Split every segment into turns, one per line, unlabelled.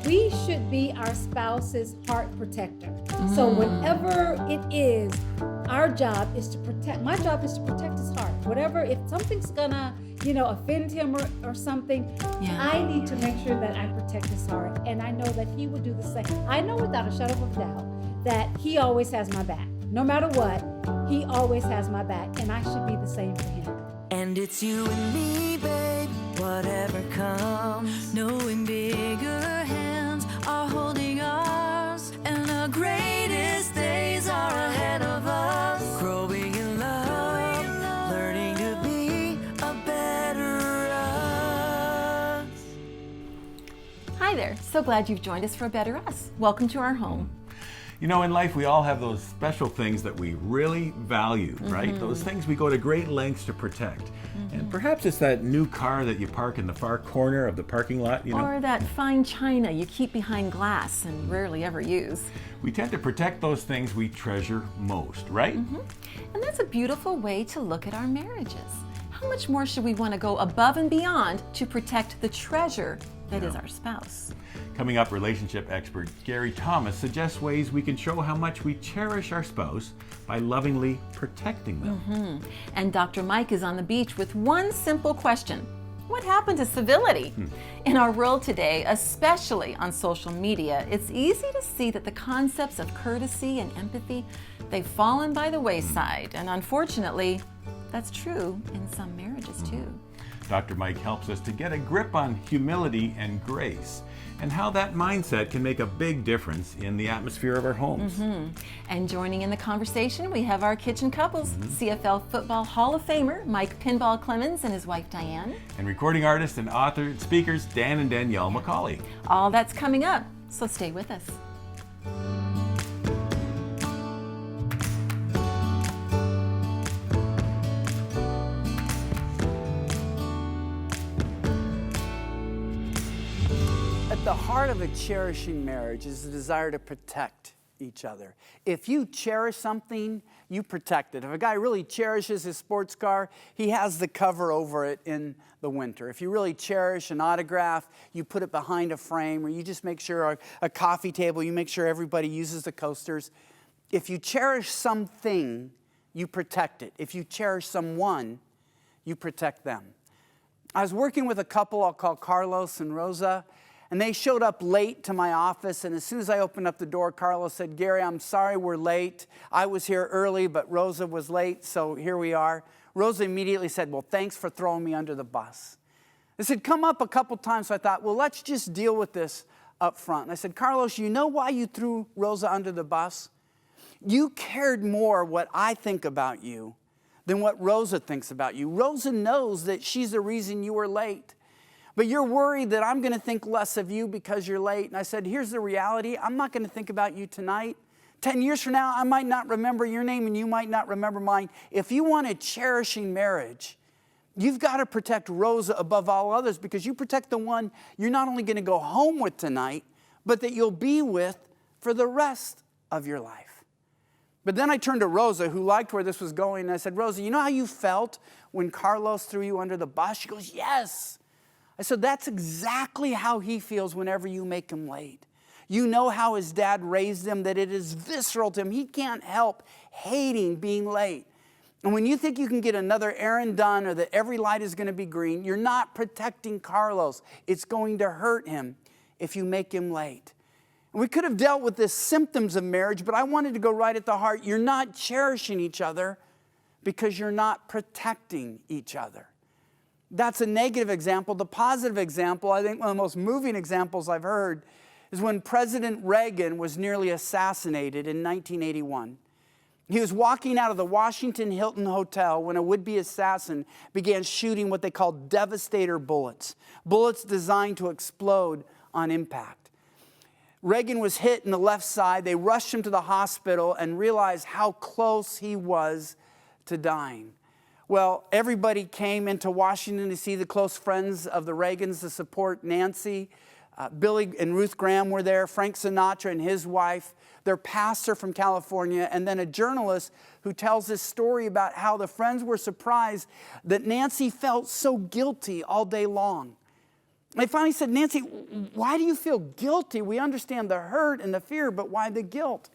we should be our spouse's heart protector. So whatever it is, our job is to protect. My job is to protect his heart. Whatever, if something's gonna, offend him or something, I need to make sure that I protect his heart. And I know that he would do the same. I know without a shadow of a doubt that he always has my back. No matter what, he always has my back, and I should be the same for him.
And it's you and me, babe, whatever comes. Knowing bigger hands are holding ours, and the greatest days are ahead of us. Growing in love, learning to be a better us.
Hi there, so glad you've joined us for A Better Us. Welcome to our home.
You know, in life, we all have those special things that we really value, right? Those things we go to great lengths to protect. And perhaps it's that new car that you park in the far corner of the parking lot,
Or that fine china you keep behind glass and rarely ever use.
We tend to protect those things we treasure most, right?
And that's a beautiful way to look at our marriages. How much more should we want to go above and beyond to protect the treasure that is our spouse?
Coming up, relationship expert Gary Thomas suggests ways we can show how much we cherish our spouse by lovingly protecting them.
And Dr. Mike is on the beach with one simple question. What happened to civility? In our world today, especially on social media, it's easy to see that the concepts of courtesy and empathy, they've fallen by the wayside. And unfortunately, that's true in some marriages too.
Dr. Mike helps us to get a grip on humility and grace, and how that mindset can make a big difference in the atmosphere of our homes.
And joining in the conversation, we have our kitchen couples, CFL Football Hall of Famer Mike Pinball Clemens and his wife Diane.
And recording artist and author and speakers Dan and Danielle McCauley.
All that's coming up, so stay with us.
At the heart of a cherishing marriage is the desire to protect each other. If you cherish something, you protect it. If a guy really cherishes his sports car, he has the cover over it in the winter. If you really cherish an autograph, you put it behind a frame, or you just make sure a coffee table, you make sure everybody uses the coasters. If you cherish something, you protect it. If you cherish someone, you protect them. I was working with a couple I'll call Carlos and Rosa, and they showed up late to my office, and as soon as I opened up the door, Carlos said, "Gary, I'm sorry we're late. I was here early, but Rosa was late, so here we are." Rosa immediately said, "Well, thanks for throwing me under the bus." This had come up a couple times, so I thought, well, let's just deal with this up front. And I said, "Carlos, you know why you threw Rosa under the bus? You cared more what I think about you than what Rosa thinks about you. Rosa knows that she's the reason you were late. But you're worried that I'm going to think less of you because you're late." And I said, "Here's the reality. I'm not going to think about you tonight. 10 years from now, I might not remember your name and you might not remember mine. If you want a cherishing marriage, you've got to protect Rosa above all others, because you protect the one you're not only going to go home with tonight, but that you'll be with for the rest of your life." But then I turned to Rosa, who liked where this was going, and I said, "Rosa, you know how you felt when Carlos threw you under the bus?" She goes, "Yes." I said, "That's exactly how he feels whenever you make him late. You know how his dad raised him, that it is visceral to him. He can't help hating being late. And when you think you can get another errand done, or that every light is going to be green, you're not protecting Carlos. It's going to hurt him if you make him late." And we could have dealt with the symptoms of marriage, but I wanted to go right at the heart. You're not cherishing each other because you're not protecting each other. That's a negative example. The positive example, I think one of the most moving examples I've heard, is when President Reagan was nearly assassinated in 1981. He was walking out of the Washington Hilton Hotel when a would-be assassin began shooting what they called devastator bullets, bullets designed to explode on impact. Reagan was hit in the left side. They rushed him to the hospital and realized how close he was to dying. Well, everybody came into Washington to see the close friends of the Reagans to support Nancy. Billy and Ruth Graham were there, Frank Sinatra and his wife, their pastor from California, and then a journalist who tells this story about how the friends were surprised that Nancy felt so guilty all day long. They finally said, Nancy, why do you feel guilty? We understand the hurt and the fear, but why the guilt?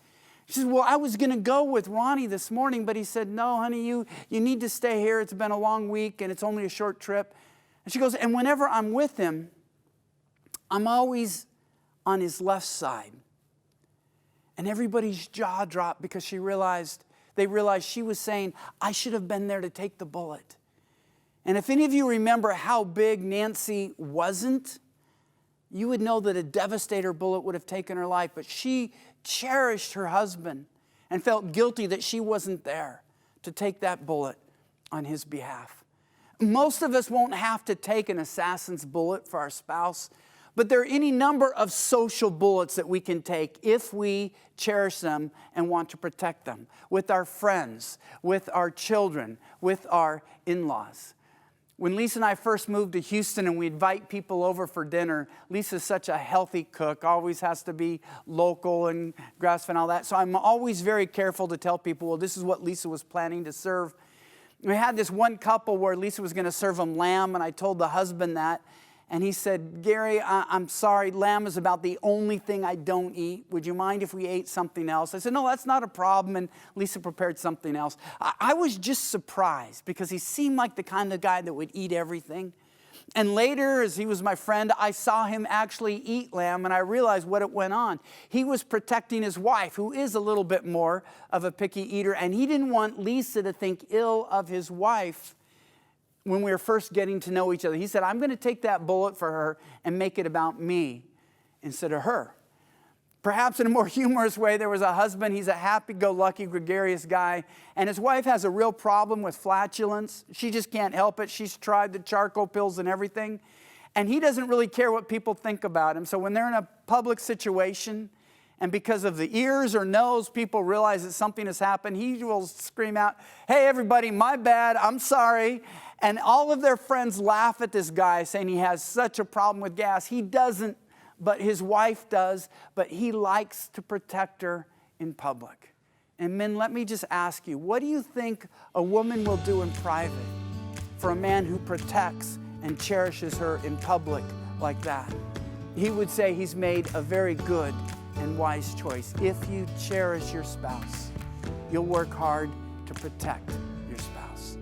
She said, well, I was going to go with Ronnie this morning, but he said, no, honey, you need to stay here. It's been a long week, and it's only a short trip. And she goes, and whenever I'm with him, I'm always on his left side. And everybody's jaw dropped because they realized she was saying, I should have been there to take the bullet. And if any of you remember how big Nancy wasn't, you would know that a devastator bullet would have taken her life. But she cherished her husband and felt guilty that she wasn't there to take that bullet on his behalf. Most of us won't have to take an assassin's bullet for our spouse, but there are any number of social bullets that we can take if we cherish them and want to protect them, with our friends, with our children, with our in-laws. When Lisa and I first moved to Houston and we invite people over for dinner, Lisa's such a healthy cook, always has to be local and grass-fed and all that. So I'm always very careful to tell people, well, this is what Lisa was planning to serve. We had this one couple where Lisa was going to serve them lamb, and I told the husband that. And he said, Gary, I'm sorry, lamb is about the only thing I don't eat. Would you mind if we ate something else? I said, no, that's not a problem. And Lisa prepared something else. I was just surprised because he seemed like the kind of guy that would eat everything. And later, as he was my friend, I saw him actually eat lamb, and I realized what it went on. He was protecting his wife, who is a little bit more of a picky eater, and he didn't want Lisa to think ill of his wife when we were first getting to know each other. He said, I'm going to take that bullet for her and make it about me instead of her. Perhaps in a more humorous way, there was a husband. He's a happy-go-lucky, gregarious guy, and his wife has a real problem with flatulence. She just can't help it. She's tried the charcoal pills and everything, and he doesn't really care what people think about him. So when they're in a public situation, and because of the ears or nose, people realize that something has happened, he will scream out, hey, everybody, my bad, I'm sorry. And all of their friends laugh at this guy, saying he has such a problem with gas. He doesn't, but his wife does, but he likes to protect her in public. And men, let me just ask you, what do you think a woman will do in private for a man who protects and cherishes her in public like that? He would say he's made a very good and wise choice. If you cherish your spouse, you'll work hard to protect your spouse.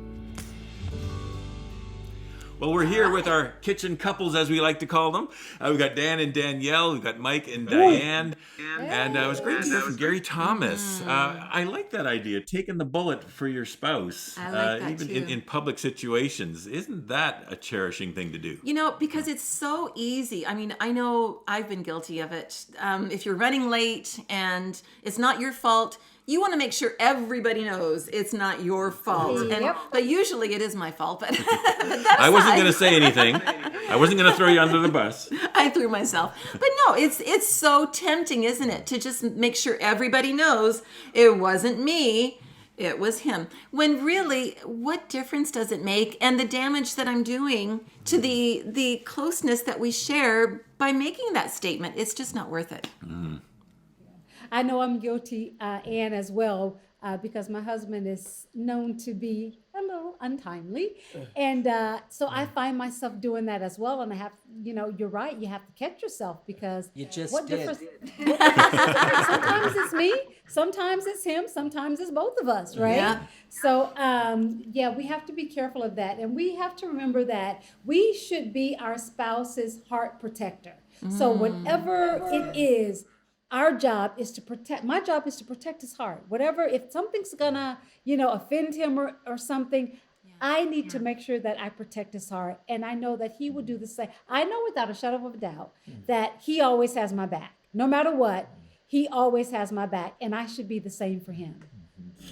Well, we're here with our kitchen couples, as we like to call them. We've got Dan and Danielle. We've got Mike and Diane. And it was great to hear from Gary Thomas. I like that idea, taking the bullet for your spouse.
I like that
even
too.
in public situations. Isn't that a cherishing thing to do?
You know, because it's so easy. I mean, I know I've been guilty of it. If you're running late and it's not your fault, you want to make sure everybody knows it's not your fault.
Yep.
But usually it is my fault. But
I wasn't going to say anything. I wasn't going to throw you under the bus.
I threw myself. But no, it's so tempting, isn't it, to just make sure everybody knows it wasn't me, it was him. When really, what difference does it make? And the damage that I'm doing to the closeness that we share by making that statement, it's just not worth it.
I know I'm guilty, Anne, as well, because my husband is known to be a little untimely. And so I find myself doing that as well. And I have, you're right, you have to catch yourself because
You just
what
did.
difference? Sometimes it's me, sometimes it's him, sometimes it's both of us, right?
Yeah.
So, we have to be careful of that. And we have to remember that we should be our spouse's heart protector. So whatever it is, our job is to protect, my job is to protect his heart. Whatever, if something's gonna, offend him or something, I need to make sure that I protect his heart. And I know that he will do the same. I know without a shadow of a doubt that he always has my back. No matter what, he always has my back. And I should be the same for him.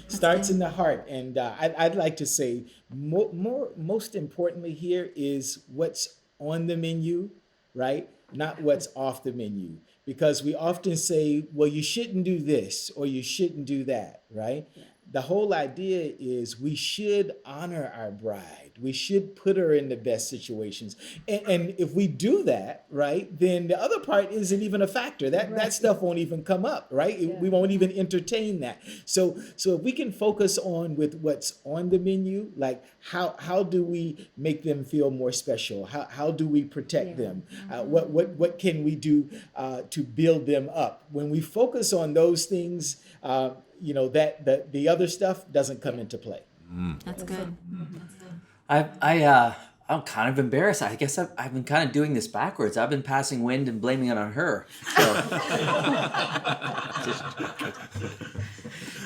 Starts in the heart. And I'd like to say most importantly here is what's on the menu, right? Not what's off the menu. Because we often say, well, you shouldn't do this or you shouldn't do that, right? the whole idea is we should honor our bride. We should put her in the best situations. And if we do that, right, then the other part isn't even a factor. That stuff won't even come up, right?
Yeah.
We won't even entertain that. So if we can focus on with what's on the menu, like how do we make them feel more special? How do we protect them? What can we do to build them up? When we focus on those things, that the other stuff doesn't come into play.
That's good.
I'm kind of embarrassed. I guess I've been kind of doing this backwards. I've been passing wind and blaming it on her. So.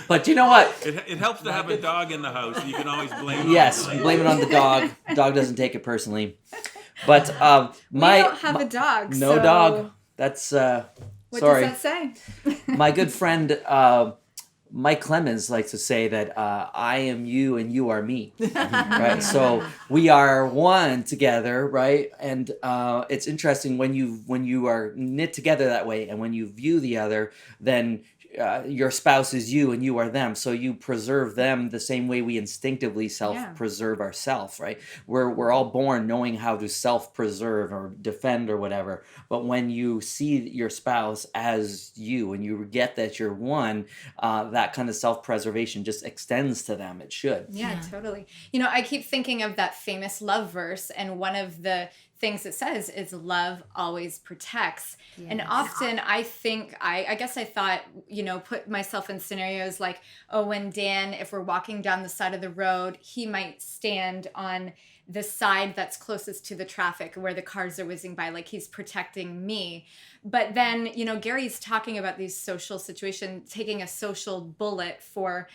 But you know what?
It helps to have a dog in the house. You can always blame.
Yes, blame it on the dog. Dog doesn't take it personally. But
we don't have a dog.
No
so
dog. That's
what
sorry.
does that say?
My good friend Mike Clemens likes to say that I am you and you are me, right? So we are one together, right? And it's interesting when you are knit together that way, and when you view the other, then your spouse is you and you are them. So you preserve them the same way we instinctively self-preserve ourselves, right? We're all born knowing how to self-preserve or defend or whatever. But when you see your spouse as you and you get that you're one, that kind of self-preservation just extends to them. It should.
Yeah, totally. You know, I keep thinking of that famous love verse, and one of the things it says is love always protects. Yes. And often I think, I guess I thought, put myself in scenarios like, when Dan, if we're walking down the side of the road, he might stand on the side that's closest to the traffic where the cars are whizzing by, like he's protecting me. But then, Gary's talking about these social situations, taking a social bullet for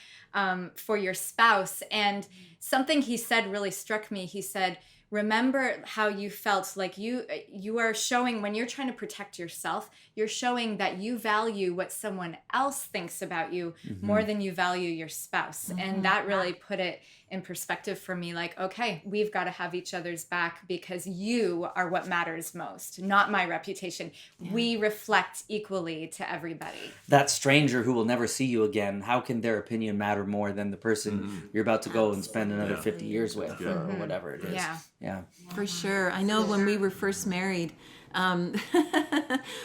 your spouse. And something he said really struck me. He said, remember how you felt like you are showing, when you're trying to protect yourself, you're showing that you value what someone else thinks about you more than you value your spouse. And that really put it in perspective for me, like, okay, we've got to have each other's back because you are what matters most, not my reputation. We reflect equally to everybody.
That stranger who will never see you again, how can their opinion matter more than the person you're about to go and spend another 50 years with or whatever it is? Yeah.
For sure. I know when we were first married,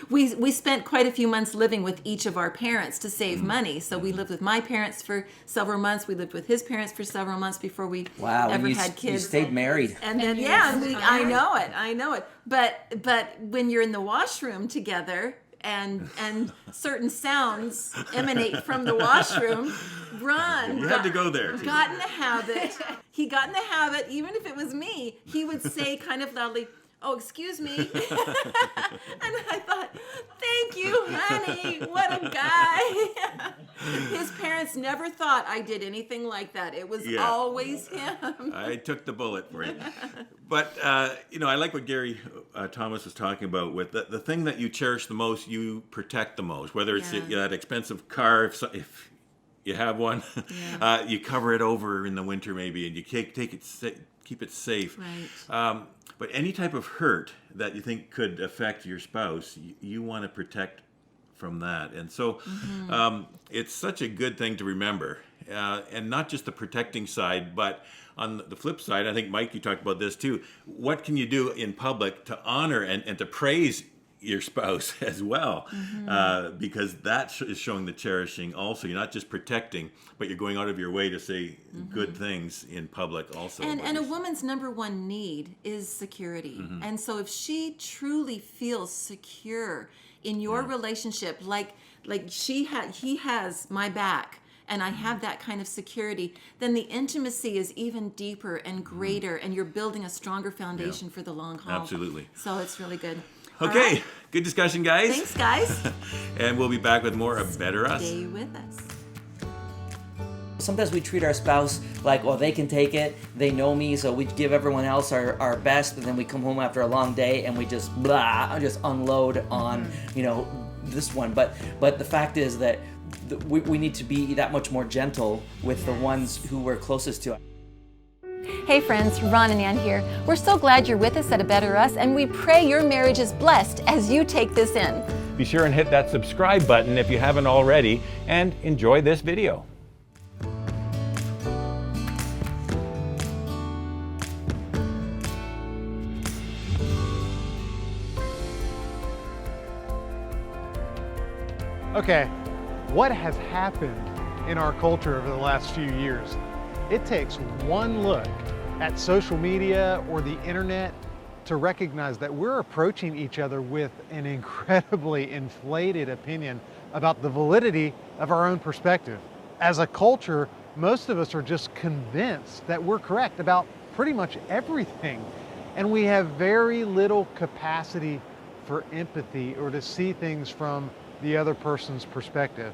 we spent quite a few months living with each of our parents to save money. So we lived with my parents for several months. We lived with his parents for several months before we ever had kids.
You stayed married.
And then, I know it. But when you're in the washroom together, and certain sounds emanate from the washroom, Ron
You had to go there.
got in the habit. He got in the habit, even if it was me, he would say kind of loudly, "Oh, excuse me." And I thought, thank you, honey. What a guy. His parents never thought I did anything like that. It was always him.
I took the bullet for it. But, I like what Gary Thomas was talking about with the thing that you cherish the most, you protect the most, whether it's that expensive car, if you have one, you cover it over in the winter maybe, and you keep it safe.
Right.
But any type of hurt that you think could affect your spouse, you want to protect from that. And so it's such a good thing to remember. And not just the protecting side, but on the flip side, I think, Mike, you talked about this too. What can you do in public to honor and to praise your spouse as well? Because that is showing the cherishing also. You're not just protecting, but you're going out of your way to say good things in public also.
And a woman's number one need is security. And so if she truly feels secure in your relationship, like he has my back, and I have that kind of security, then the intimacy is even deeper and greater, and you're building a stronger foundation for the long haul.
Absolutely.
So it's really good.
Okay,
right.
Good discussion, guys.
Thanks, guys.
And we'll be back with more of Better Us.
Stay with us.
Sometimes we treat our spouse like, well, they can take it, they know me, so we give everyone else our best, and then we come home after a long day and we just unload on, this one. But the fact is that we need to be that much more gentle with the ones who we're closest to.
Hey friends, Ron and Ann here. We're so glad you're with us at A Better Us, and we pray your marriage is blessed as you take this in.
Be sure and hit that subscribe button if you haven't already, and enjoy this video. Okay, what has happened in our culture over the last few years? It takes one look at social media or the internet to recognize that we're approaching each other with an incredibly inflated opinion about the validity of our own perspective. As a culture, most of us are just convinced that we're correct about pretty much everything. And we have very little capacity for empathy or to see things from the other person's perspective.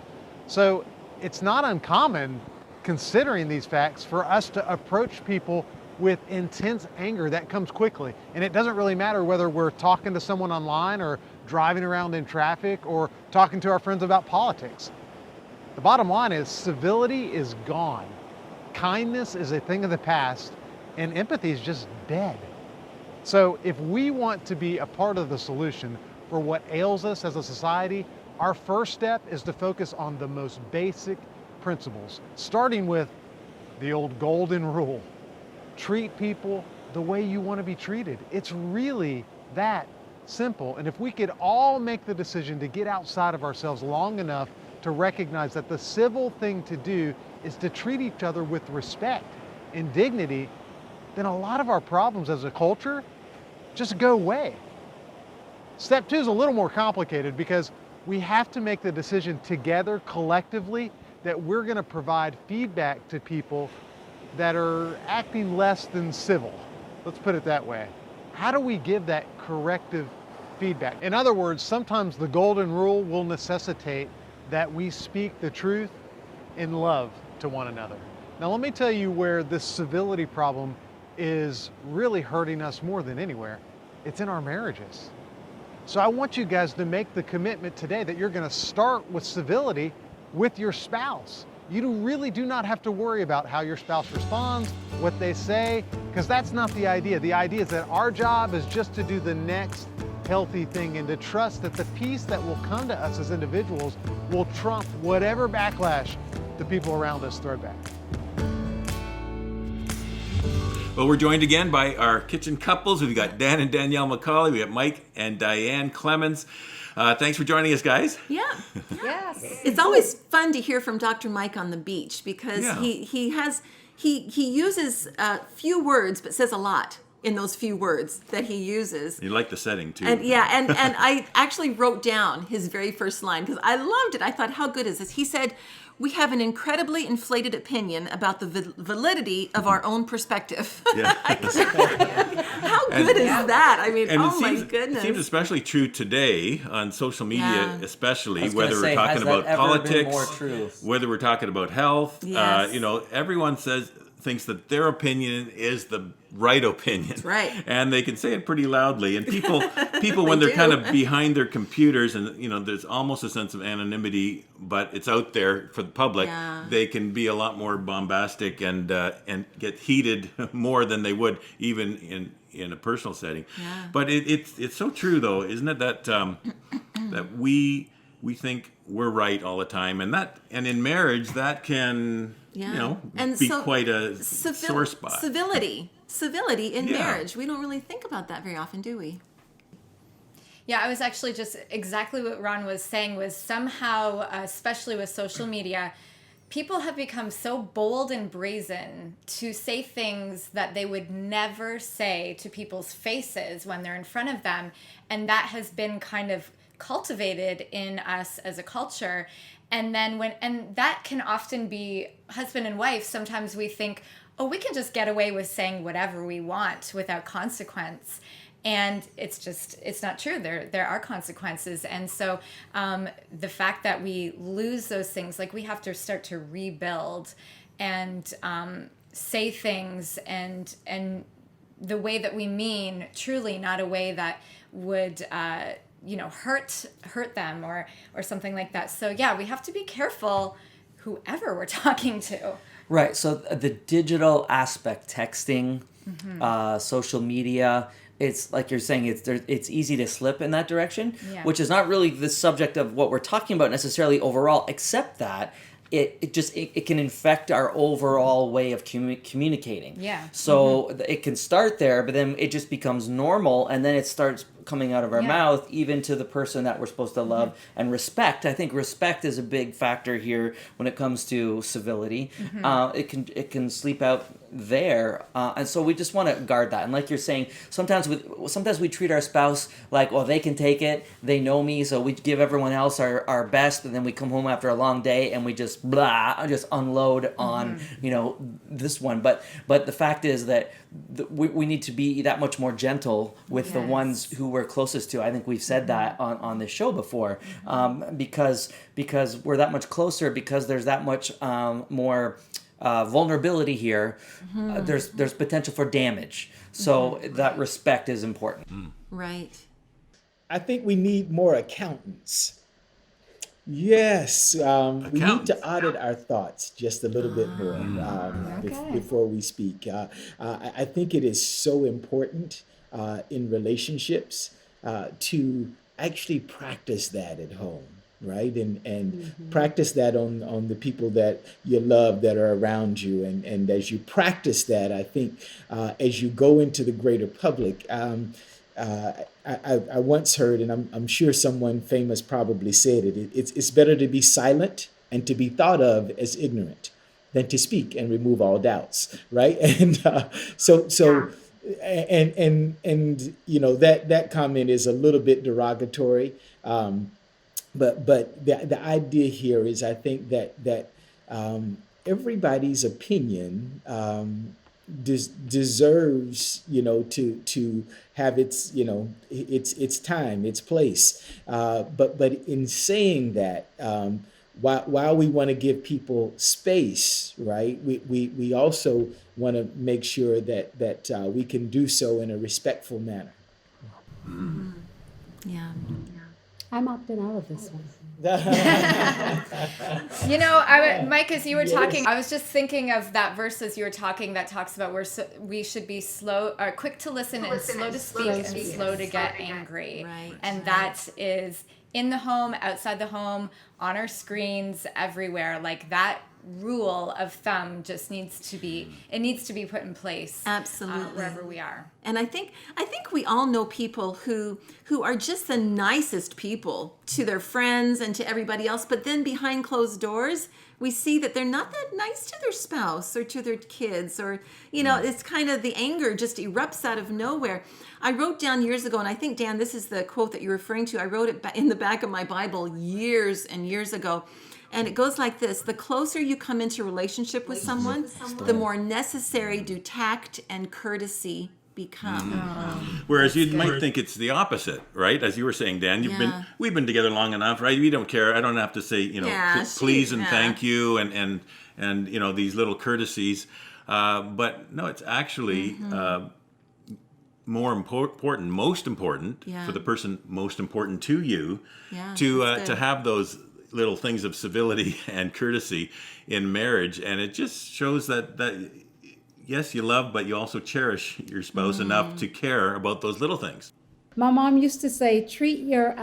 So it's not uncommon, considering these facts, for us to approach people with intense anger that comes quickly. And it doesn't really matter whether we're talking to someone online or driving around in traffic or talking to our friends about politics. The bottom line is civility is gone. Kindness is a thing of the past, and empathy is just dead. So if we want to be a part of the solution for what ails us as a society, our first step is to focus on the most basic principles, starting with the old golden rule. Treat people the way you want to be treated. It's really that simple. And if we could all make the decision to get outside of ourselves long enough to recognize that the civil thing to do is to treat each other with respect and dignity, then a lot of our problems as a culture just go away. Step 2 is a little more complicated because we have to make the decision together, collectively, that we're going to provide feedback to people that are acting less than civil. Let's put it that way. How do we give that corrective feedback? In other words, sometimes the golden rule will necessitate that we speak the truth in love to one another. Now let me tell you where this civility problem is really hurting us more than anywhere. It's in our marriages. So I want you guys to make the commitment today that you're going to start with civility with your spouse. You really do not have to worry about how your spouse responds, what they say, because that's not the idea. The idea is that our job is just to do the next healthy thing and to trust that the peace that will come to us as individuals will trump whatever backlash the people around us throw back.
Well, we're joined again by our kitchen couples. We've got Dan and Danielle McCauley. We got Mike and Diane Clemens. Thanks for joining us, guys.
Yeah.
Yes.
It's always fun to hear from Dr. Mike on the beach because
Yeah.
he uses few words but says a lot in those few words that he uses.
You like the setting, too.
And I actually wrote down his very first line because I loved it. I thought, how good is this? He said, "We have an incredibly inflated opinion about the validity of our own perspective."
Yeah.
How good is that? I mean, oh my goodness.
It seems especially true today on social media,
Yeah.
especially,
was
whether
gonna
we're
say,
talking
has that
about
ever been
politics,
more true?
whether we're talking about health.
Yes.
Everyone thinks that their opinion is the right opinion.
That's right.
And they can say it pretty loudly. And people when they're
do.
kind of behind their computers and, there's almost a sense of anonymity, but it's out there for the public,
Yeah.
they can be a lot more bombastic and get heated more than they would even in a personal setting.
Yeah.
But it's so true, though, isn't it, that that we think we're right all the time, and in marriage that can
And
be
so
quite a sore spot.
Civility in
Yeah.
marriage. We don't really think about that very often, do we?
Yeah, I was actually just exactly what Ron was saying was somehow, especially with social media, people have become so bold and brazen to say things that they would never say to people's faces when they're in front of them. And that has been kind of cultivated in us as a culture. And then and that can often be husband and wife. Sometimes we think, oh, we can just get away with saying whatever we want without consequence. And it's not true. There are consequences. And so the fact that we lose those things, like we have to start to rebuild and say things and the way that we mean, truly, not a way that would hurt them or something like that. So yeah, we have to be careful whoever we're talking to.
Right. So the digital aspect, texting, social media, it's like you're saying, it's easy to slip in that direction,
Yeah.
which is not really the subject of what we're talking about necessarily overall, except that it can infect our overall way of communicating.
Yeah.
So it can start there, but then it just becomes normal, and then it starts coming out of our
Yeah.
mouth, even to the person that we're supposed to love. And respect, I think respect is a big factor here when it comes to civility. It can sleep out there, and so we just want to guard that. And like you're saying, sometimes we treat our spouse like, well, they can take it, they know me, so we give everyone else our best, and then we come home after a long day and we just just unload on this one. But the fact is that we need to be that much more gentle with the ones who we're closest to. I think we've said that on this show before, because we're that much closer, because there's that much more vulnerability here. There's potential for damage. So that respect is important.
Right.
I think we need more accountants. Yes, we need to audit our thoughts just a little bit more before we speak. I think it is so important in relationships to actually practice that at home, right? And practice that on the people that you love that are around you. And as you practice that, I think as you go into the greater public, I once heard, and I'm sure someone famous probably said it, it's better to be silent and to be thought of as ignorant than to speak and remove all doubts, right? And that comment is a little bit derogatory, but the idea here is, I think that everybody's opinion deserves to have its time, its place, but in saying that, while we want to give people space, right, we also want to make sure that we can do so in a respectful manner.
Yeah.
I'm opting out of this one.
Mike, as you were talking, I was just thinking of that verse as you were talking that talks about we should be quick to listen and slow to speak and slow to get angry.
Right.
And that is in the home, outside the home, on our screens, everywhere. Like, that rule of thumb just needs to be put in place.
Absolutely.
Wherever we are.
And I think we all know people who are just the nicest people to their friends and to everybody else, but then behind closed doors, we see that they're not that nice to their spouse or to their kids, or it's kind of the anger just erupts out of nowhere. I wrote down years ago, and I think, Dan, this is the quote that you're referring to. I wrote it in the back of my Bible years and years ago. And it goes like this: the closer you come into relationship with someone, the more necessary do tact and courtesy become.
Whereas you might think it's the opposite, right? As you were saying, Dan, we've been together long enough, right? We don't care. I don't have to say, please and thank you and these little courtesies. But no, it's actually most important for the person most important to you to have those little things of civility and courtesy in marriage. And it just shows that yes, you love, but you also cherish your spouse enough to care about those little things.
My mom used to say, treat your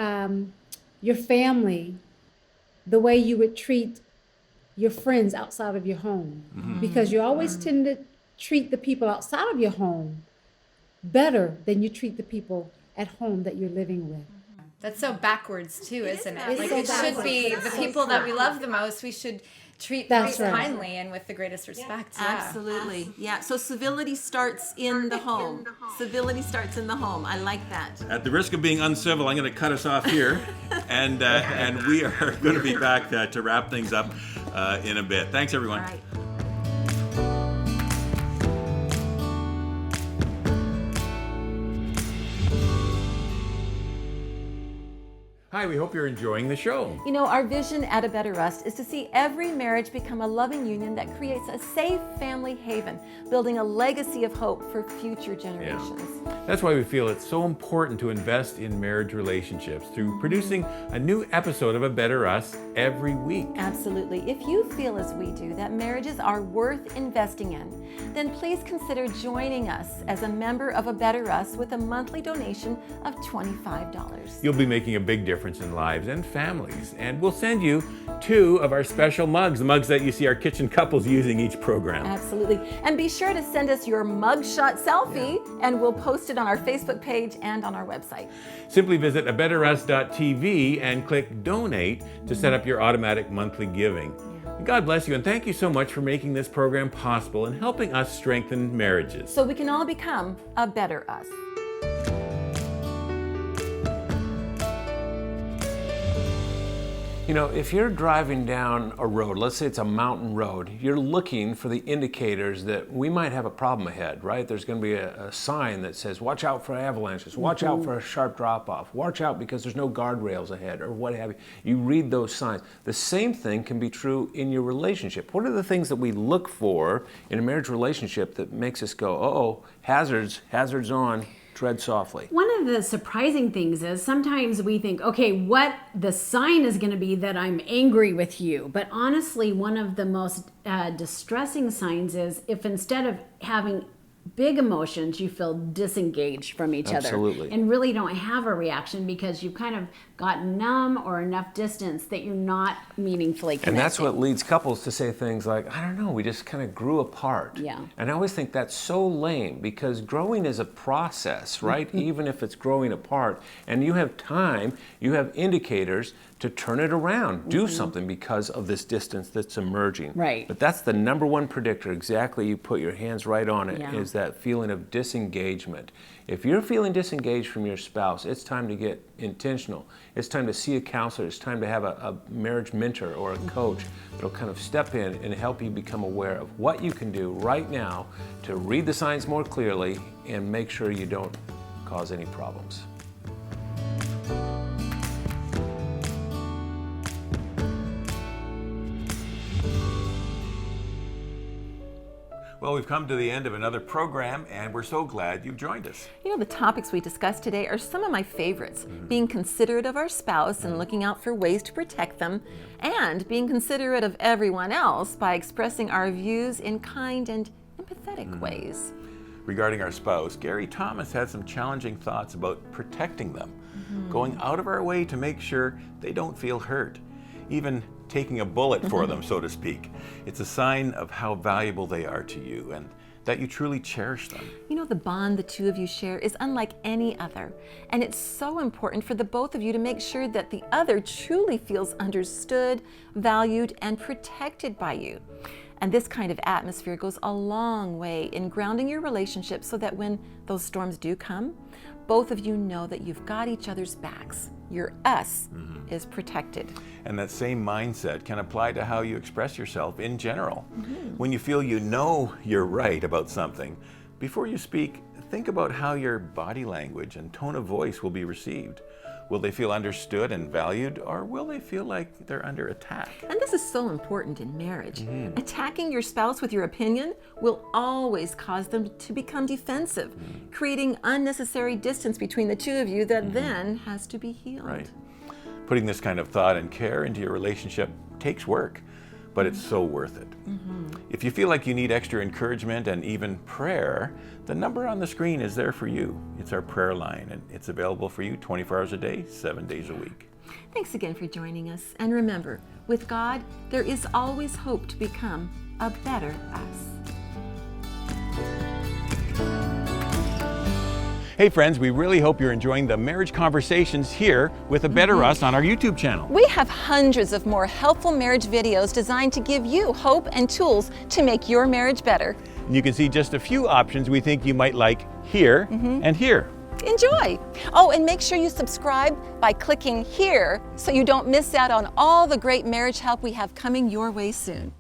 family the way you would treat your friends outside of your home, because you always tend to treat the people outside of your home better than you treat the people at home that you're living with.
That's so backwards too, isn't it?
It's
Like,
so
it should
backwards.
be the people that we love the most, we should treat
That's
them
right.
kindly and with the greatest respect. Yeah.
Absolutely. Yeah. So civility starts in the home. Civility starts in the home. I like that.
At the risk of being uncivil, I'm going to cut us off here, and we are going to be back to wrap things up in a bit. Thanks, everyone.
All right.
Hi, we hope you're enjoying the show.
Our vision at A Better Us is to see every marriage become a loving union that creates a safe family haven, building a legacy of hope for future generations.
That's why we feel it's so important to invest in marriage relationships through producing a new episode of A Better Us every week.
Absolutely. If you feel as we do that marriages are worth investing in, then please consider joining us as a member of A Better Us with a monthly donation of $25.
You'll be making a big difference difference in lives and families. And we'll send you 2 of our special mugs, the mugs that you see our kitchen couples using each program.
Absolutely. And be sure to send us your mugshot selfie, and we'll post it on our Facebook page and on our website.
Simply visit abetterus.tv and click donate to set up your automatic monthly giving. God bless you, and thank you so much for making this program possible and helping us strengthen marriages.
So we can all become a better us.
You know, if you're driving down a road, let's say it's a mountain road, you're looking for the indicators that we might have a problem ahead, right? There's going to be a sign that says, watch out for avalanches, watch out for a sharp drop-off, watch out because there's no guardrails ahead, or what have you. You read those signs. The same thing can be true in your relationship. What are the things that we look for in a marriage relationship that makes us go, uh-oh, hazards on, tread softly?
One of the surprising things is sometimes we think, okay, what the sign is going to be that I'm angry with you. But honestly, one of the most distressing signs is if instead of having big emotions, you feel disengaged from each
Absolutely.
other and really don't have a reaction because you've kind of gotten numb or enough distance that you're not meaningfully connected.
And that's what leads couples to say things like, I don't know, we just kind of grew apart.
Yeah.
And I always think that's so lame because growing is a process, right? Even if it's growing apart. And you have time, you have indicators to turn it around, do something because of this distance that's emerging.
Right.
But that's the number one predictor, exactly, you put your hands right on it,
Yeah.
is that feeling of disengagement. If you're feeling disengaged from your spouse, it's time to get intentional. It's time to see a counselor. It's time to have a marriage mentor or a coach that'll kind of step in and help you become aware of what you can do right now to read the signs more clearly and make sure you don't cause any problems.
Well, we've come to the end of another program, and we're so glad you've joined us.
You know, the topics we discussed today are some of my favorites. Being considerate of our spouse and looking out for ways to protect them, and being considerate of everyone else by expressing our views in kind and empathetic ways.
Regarding our spouse, Gary Thomas had some challenging thoughts about protecting them, going out of our way to make sure they don't feel hurt, even taking a bullet for them, so to speak. It's a sign of how valuable they are to you and that you truly cherish them.
You know, the bond the two of you share is unlike any other, and it's so important for the both of you to make sure that the other truly feels understood, valued, and protected by you. And this kind of atmosphere goes a long way in grounding your relationship so that when those storms do come, both of you know that you've got each other's backs. Your us is protected.
And that same mindset can apply to how you express yourself in general. When you feel you know you're right about something, before you speak, think about how your body language and tone of voice will be received. Will they feel understood and valued, or will they feel like they're under attack?
And this is so important in marriage. Attacking your spouse with your opinion will always cause them to become defensive, creating unnecessary distance between the two of you that then has to be healed.
Right. Putting this kind of thought and care into your relationship takes work, but it's so worth it. If you feel like you need extra encouragement and even prayer, the number on the screen is there for you. It's our prayer line, and it's available for you 24 hours a day, 7 days a week.
Thanks again for joining us. And remember, with God, there is always hope to become a better us.
Hey friends, we really hope you're enjoying the marriage conversations here with A Better Us on our YouTube channel.
We have hundreds of more helpful marriage videos designed to give you hope and tools to make your marriage better.
And you can see just a few options we think you might like here and here.
Enjoy! Oh, and make sure you subscribe by clicking here so you don't miss out on all the great marriage help we have coming your way soon.